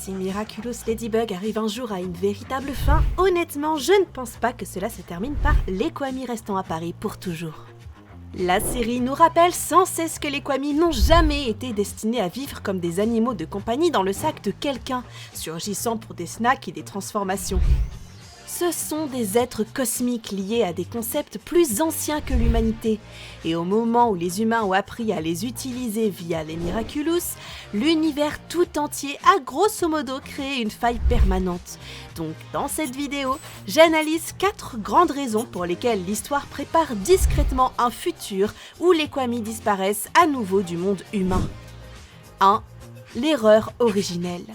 Si Miraculous Ladybug arrive un jour à une véritable fin, honnêtement, je ne pense pas que cela se termine par les Kwami restant à Paris pour toujours. La série nous rappelle sans cesse que les Kwami n'ont jamais été destinés à vivre comme des animaux de compagnie dans le sac de quelqu'un, surgissant pour des snacks et des transformations. Ce sont des êtres cosmiques liés à des concepts plus anciens que l'humanité, et au moment où les humains ont appris à les utiliser via les Miraculous, l'univers tout entier a grosso modo créé une faille permanente. Donc dans cette vidéo, j'analyse 4 grandes raisons pour lesquelles l'histoire prépare discrètement un futur où les Kwami disparaissent à nouveau du monde humain. 1. L'erreur originelle.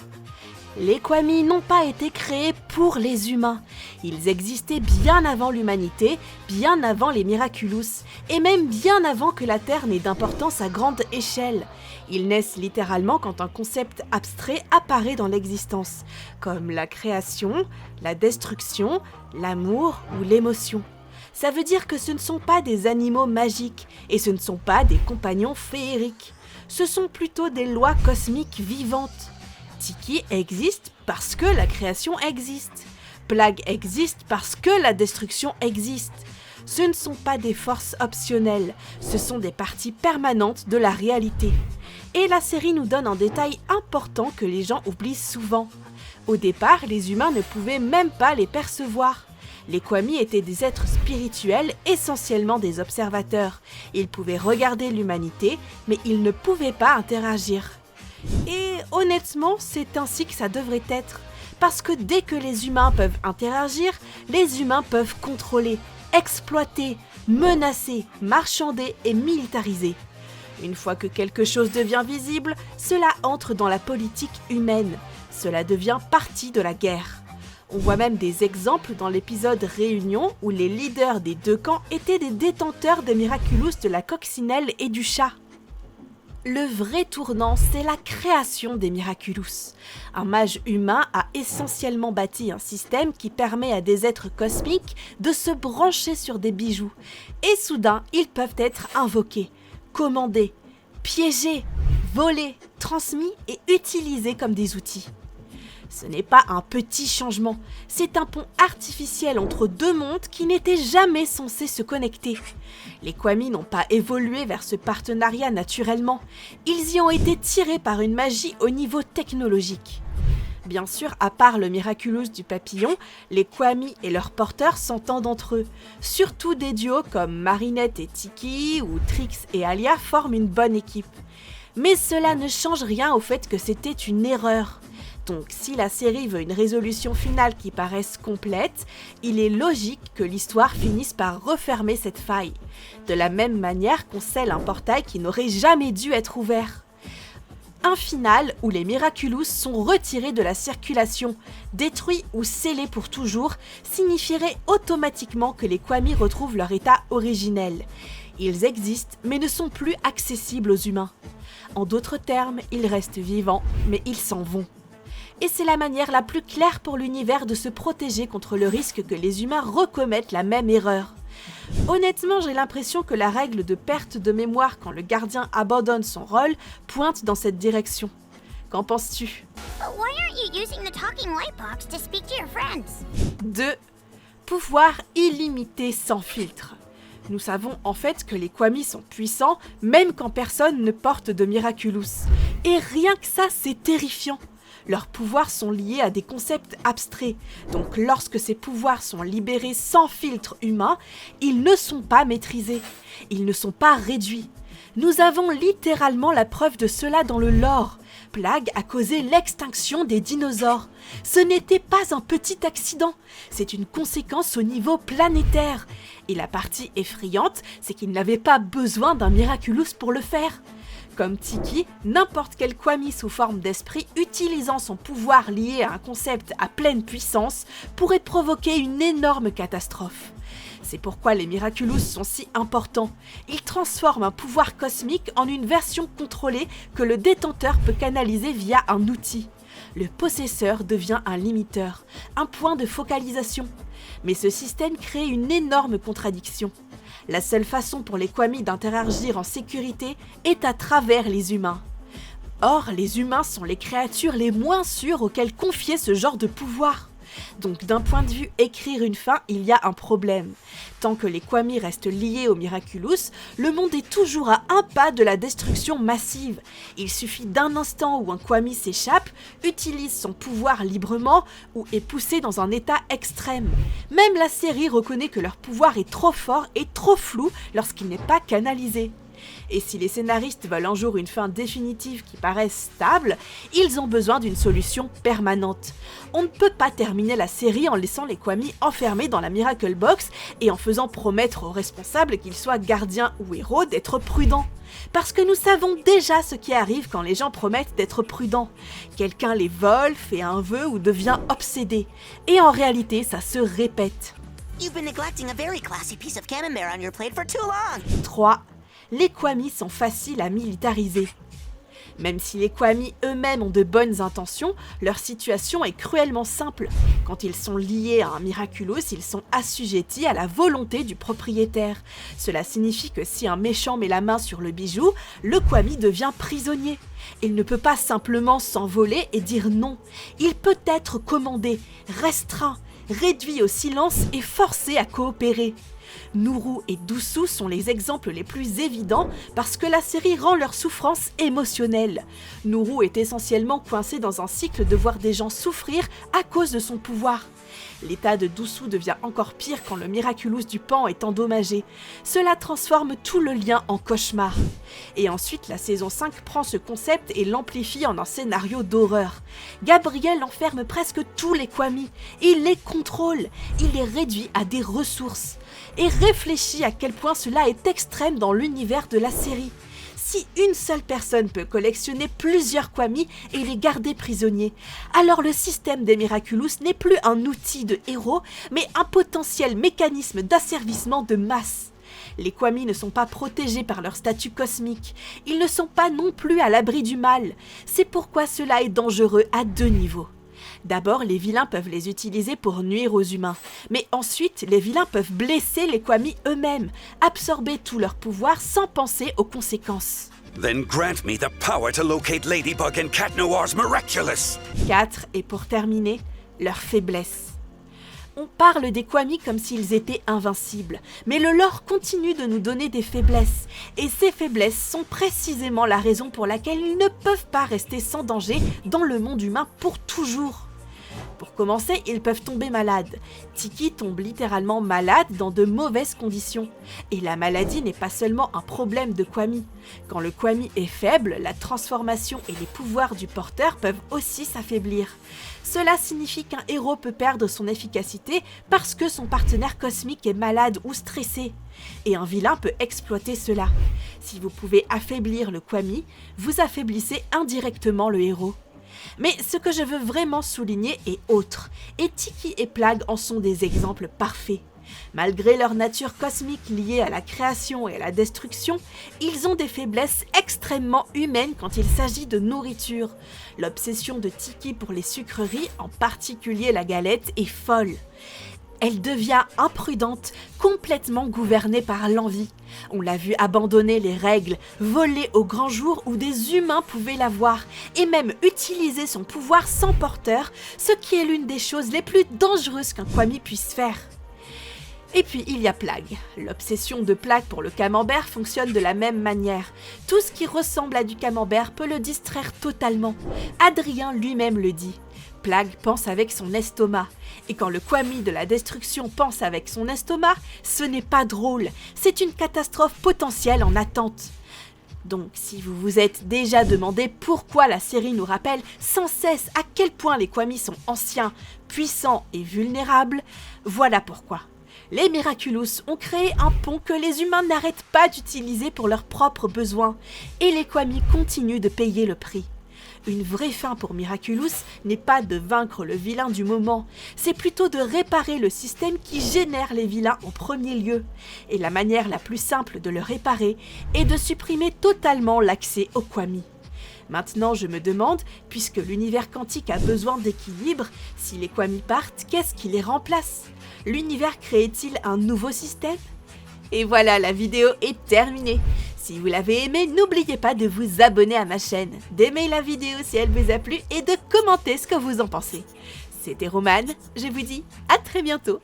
Les Kwami n'ont pas été créés pour les humains. Ils existaient bien avant l'humanité, bien avant les Miraculous, et même bien avant que la Terre n'ait d'importance à grande échelle. Ils naissent littéralement quand un concept abstrait apparaît dans l'existence, comme la création, la destruction, l'amour ou l'émotion. Ça veut dire que ce ne sont pas des animaux magiques, et ce ne sont pas des compagnons féeriques. Ce sont plutôt des lois cosmiques vivantes. Tiki existe parce que la création existe. Plague existe parce que la destruction existe. Ce ne sont pas des forces optionnelles, ce sont des parties permanentes de la réalité. Et la série nous donne un détail important que les gens oublient souvent. Au départ, les humains ne pouvaient même pas les percevoir. Les Kwami étaient des êtres spirituels, essentiellement des observateurs. Ils pouvaient regarder l'humanité, mais ils ne pouvaient pas interagir. Et honnêtement, c'est ainsi que ça devrait être. Parce que dès que les humains peuvent interagir, les humains peuvent contrôler, exploiter, menacer, marchander et militariser. Une fois que quelque chose devient visible, cela entre dans la politique humaine. Cela devient partie de la guerre. On voit même des exemples dans l'épisode Réunion où les leaders des deux camps étaient des détenteurs des Miraculous de la coccinelle et du chat. Le vrai tournant, c'est la création des Miraculous. Un mage humain a essentiellement bâti un système qui permet à des êtres cosmiques de se brancher sur des bijoux. Et soudain, ils peuvent être invoqués, commandés, piégés, volés, transmis et utilisés comme des outils. Ce n'est pas un petit changement, c'est un pont artificiel entre deux mondes qui n'étaient jamais censés se connecter. Les Kwami n'ont pas évolué vers ce partenariat naturellement, ils y ont été tirés par une magie au niveau technologique. Bien sûr, à part le Miraculous du papillon, les Kwami et leurs porteurs s'entendent entre eux. Surtout des duos comme Marinette et Tiki ou Trix et Alia forment une bonne équipe. Mais cela ne change rien au fait que c'était une erreur. Donc si la série veut une résolution finale qui paraisse complète, il est logique que l'histoire finisse par refermer cette faille, de la même manière qu'on scelle un portail qui n'aurait jamais dû être ouvert. Un final où les Miraculous sont retirés de la circulation, détruits ou scellés pour toujours, signifierait automatiquement que les Kwami retrouvent leur état originel. Ils existent mais ne sont plus accessibles aux humains. En d'autres termes, ils restent vivants mais ils s'en vont. Et c'est la manière la plus claire pour l'univers de se protéger contre le risque que les humains recommettent la même erreur. Honnêtement, j'ai l'impression que la règle de perte de mémoire quand le gardien abandonne son rôle pointe dans cette direction. Qu'en penses-tu ? 2. Pouvoir illimité sans filtre. Nous savons en fait que les Kwami sont puissants même quand personne ne porte de Miraculous. Et rien que ça, c'est terrifiant. Leurs pouvoirs sont liés à des concepts abstraits, donc lorsque ces pouvoirs sont libérés sans filtre humain, ils ne sont pas maîtrisés, ils ne sont pas réduits. Nous avons littéralement la preuve de cela dans le lore. Plague a causé l'extinction des dinosaures. Ce n'était pas un petit accident, c'est une conséquence au niveau planétaire. Et la partie effrayante, c'est qu'il n'avait pas besoin d'un Miraculous pour le faire. Comme Tiki, n'importe quel Kwami sous forme d'esprit utilisant son pouvoir lié à un concept à pleine puissance pourrait provoquer une énorme catastrophe. C'est pourquoi les Miraculous sont si importants. Ils transforment un pouvoir cosmique en une version contrôlée que le détenteur peut canaliser via un outil. Le possesseur devient un limiteur, un point de focalisation. Mais ce système crée une énorme contradiction. La seule façon pour les Kwami d'interagir en sécurité est à travers les humains. Or, les humains sont les créatures les moins sûres auxquelles confier ce genre de pouvoir. Donc d'un point de vue écrire une fin, il y a un problème. Tant que les Kwami restent liés au Miraculous, le monde est toujours à un pas de la destruction massive. Il suffit d'un instant où un Kwami s'échappe, utilise son pouvoir librement ou est poussé dans un état extrême. Même la série reconnaît que leur pouvoir est trop fort et trop flou lorsqu'il n'est pas canalisé. Et si les scénaristes veulent un jour une fin définitive qui paraisse stable, ils ont besoin d'une solution permanente. On ne peut pas terminer la série en laissant les Kwami enfermés dans la Miracle Box et en faisant promettre aux responsables, qu'ils soient gardiens ou héros, d'être prudents. Parce que nous savons déjà ce qui arrive quand les gens promettent d'être prudents. Quelqu'un les vole, fait un vœu ou devient obsédé. Et en réalité, ça se répète. You've been neglecting a very classy piece of camembert on your plate for too long. 3. Les Kwami sont faciles à militariser. Même si les Kwami eux-mêmes ont de bonnes intentions, leur situation est cruellement simple. Quand ils sont liés à un Miraculous, ils sont assujettis à la volonté du propriétaire. Cela signifie que si un méchant met la main sur le bijou, le Kwami devient prisonnier. Il ne peut pas simplement s'envoler et dire non. Il peut être commandé, restreint, réduit au silence et forcé à coopérer. Nourou et Doussou sont les exemples les plus évidents parce que la série rend leur souffrance émotionnelle. Nourou est essentiellement coincé dans un cycle de voir des gens souffrir à cause de son pouvoir. L'état de Doussou devient encore pire quand le Miraculous du Pan est endommagé. Cela transforme tout le lien en cauchemar. Et ensuite, la saison 5 prend ce concept et l'amplifie en un scénario d'horreur. Gabriel enferme presque tous les Kwami. Il les contrôle. Il les réduit à des ressources. Et réfléchis à quel point cela est extrême dans l'univers de la série. Si une seule personne peut collectionner plusieurs Kwami et les garder prisonniers, alors le système des Miraculous n'est plus un outil de héros, mais un potentiel mécanisme d'asservissement de masse. Les Kwami ne sont pas protégés par leur statut cosmique, ils ne sont pas non plus à l'abri du mal. C'est pourquoi cela est dangereux à 2 niveaux. D'abord, les vilains peuvent les utiliser pour nuire aux humains, mais ensuite, les vilains peuvent blesser les Kwami eux-mêmes, absorber tout leur pouvoir sans penser aux conséquences. Then grant me the power to locate Ladybug and Cat Noir's Miraculous. 4. Et pour terminer, leur faiblesse. On parle des Kwami comme s'ils étaient invincibles, mais le lore continue de nous donner des faiblesses, et ces faiblesses sont précisément la raison pour laquelle ils ne peuvent pas rester sans danger dans le monde humain pour toujours. Pour commencer, ils peuvent tomber malades. Tiki tombe littéralement malade dans de mauvaises conditions. Et la maladie n'est pas seulement un problème de Kwami. Quand le Kwami est faible, la transformation et les pouvoirs du porteur peuvent aussi s'affaiblir. Cela signifie qu'un héros peut perdre son efficacité parce que son partenaire cosmique est malade ou stressé. Et un vilain peut exploiter cela. Si vous pouvez affaiblir le Kwami, vous affaiblissez indirectement le héros. Mais ce que je veux vraiment souligner est autre, et Tiki et Plagg en sont des exemples parfaits. Malgré leur nature cosmique liée à la création et à la destruction, ils ont des faiblesses extrêmement humaines quand il s'agit de nourriture. L'obsession de Tiki pour les sucreries, en particulier la galette, est folle. Elle devient imprudente, complètement gouvernée par l'envie. On l'a vu abandonner les règles, voler au grand jour où des humains pouvaient la voir, et même utiliser son pouvoir sans porteur, ce qui est l'une des choses les plus dangereuses qu'un Kwami puisse faire. Et puis il y a Plagg. L'obsession de Plagg pour le camembert fonctionne de la même manière. Tout ce qui ressemble à du camembert peut le distraire totalement. Adrien lui-même le dit. Plagg pense avec son estomac. Et quand le Kwami de la destruction pense avec son estomac, ce n'est pas drôle. C'est une catastrophe potentielle en attente. Donc, si vous vous êtes déjà demandé pourquoi la série nous rappelle sans cesse à quel point les Kwami sont anciens, puissants et vulnérables, voilà pourquoi. Les Miraculous ont créé un pont que les humains n'arrêtent pas d'utiliser pour leurs propres besoins, et les Kwami continuent de payer le prix. Une vraie fin pour Miraculous n'est pas de vaincre le vilain du moment, c'est plutôt de réparer le système qui génère les vilains en premier lieu. Et la manière la plus simple de le réparer est de supprimer totalement l'accès aux Kwami. Maintenant, je me demande, puisque l'univers quantique a besoin d'équilibre, si les Kwami partent, qu'est-ce qui les remplace ? L'univers crée-t-il un nouveau système ? Et voilà, la vidéo est terminée. Si vous l'avez aimé, n'oubliez pas de vous abonner à ma chaîne, d'aimer la vidéo si elle vous a plu et de commenter ce que vous en pensez. C'était Romane, je vous dis à très bientôt.